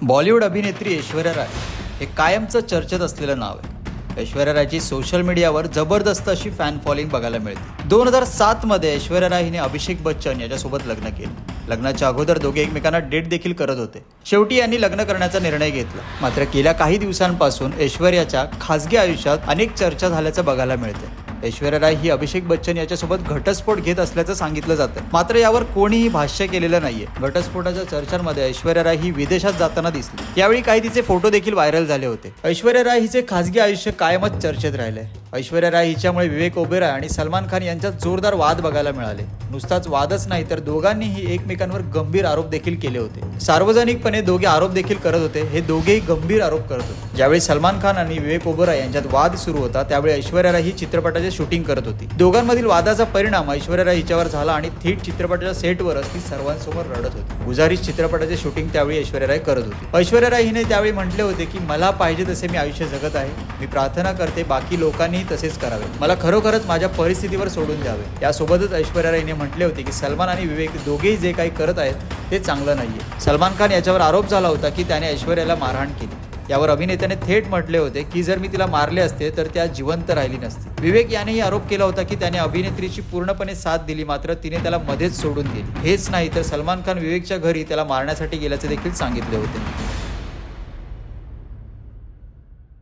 बॉलिवूड अभिनेत्री ऐश्वर्या राय हे कायमचं चर्चेत असलेलं नाव आहे. ऐश्वर्या रायची सोशल मीडियावर जबरदस्त अशी फॅन फॉलोइंग बघायला मिळते. 2007 मध्ये ऐश्वर्या राय हिने अभिषेक बच्चन याच्यासोबत लग्न केलं. लग्नाच्या अगोदर दोघे एकमेकांना डेट देखील करत होते. शेवटी यांनी लग्न करण्याचा निर्णय घेतला. मात्र गेल्या काही दिवसांपासून ऐश्वर्याच्या खासगी आयुष्यात अनेक चर्चा झाल्याचं बघायला मिळते. ऐश्वर्या राय ही अभिषेक बच्चन याच्यासोबत घटस्फोट घेत असल्याचं सांगितलं जातं. मात्र यावर कोणीही भाष्य केलेलं नाहीये. घटस्फोटाच्या चर्चांमध्ये ऐश्वर्या राय ही विदेशात जाताना दिसली. यावेळी काही तिचे फोटो देखील व्हायरल झाले होते. ऐश्वर्या राय हिचे खासगी आयुष्य कायमच चर्चेत राहिलंय. ऐश्वर्या राय हिच्यामुळे विवेक ओबेरॉय आणि सलमान खान यांच्यात जोरदार वाद बघायला मिळाले. नुसताच वादच नाही तर दोघांनीही एकमेकांवर गंभीर आरोप देखील केले होते. सार्वजनिकपणे दोघे आरोप देखील करत होते. हे दोघेही गंभीर आरोप करत होते. ज्यावेळी सलमान खान आणि विवेक ओबेरॉय यांच्यात वाद सुरू होता त्यावेळी ऐश्वर्या राय ही चित्रपटाचे शूटिंग करत होती. दोघांमधील वादाचा परिणाम ऐश्वर्या राय हिच्यावर झाला आणि थेट चित्रपटाच्या सेटवरच ती सर्वांसमोर रडत होती. गुजारिश चित्रपटाचे शूटिंग त्यावेळी ऐश्वर्या राय करत होती. ऐश्वर्या राय हिने त्यावेळी म्हटले होते की मला पाहिजे तसे मी आयुष्य जगत आहे. मी प्रार्थना करते बाकी लोकांनीही तसेच करावे. मला खरोखरच माझ्या परिस्थितीवर सोडून द्यावे. यासोबतच ऐश्वर्या रायने म्हटले होते की सलमान आणि विवेक दोघेही जे काही करत आहेत ते चांगलं नाहीये. सलमान खान याच्यावर आरोप झाला होता की त्याने ऐश्वर्याला मारहाण केली. यावर अभिनेत्याने थेट म्हटले होते की जर मी तिला मारले असते तर त्या जिवंत राहिली नसती. विवेक यानेही आरोप केला होता की त्याने अभिनेत्रीची पूर्णपणे साथ दिली मात्र तिने त्याला मध्येच सोडून दिली. हेच नाही तर सलमान खान विवेकच्या घरी त्याला मारण्यासाठी गेल्याचे देखील सांगितले होते.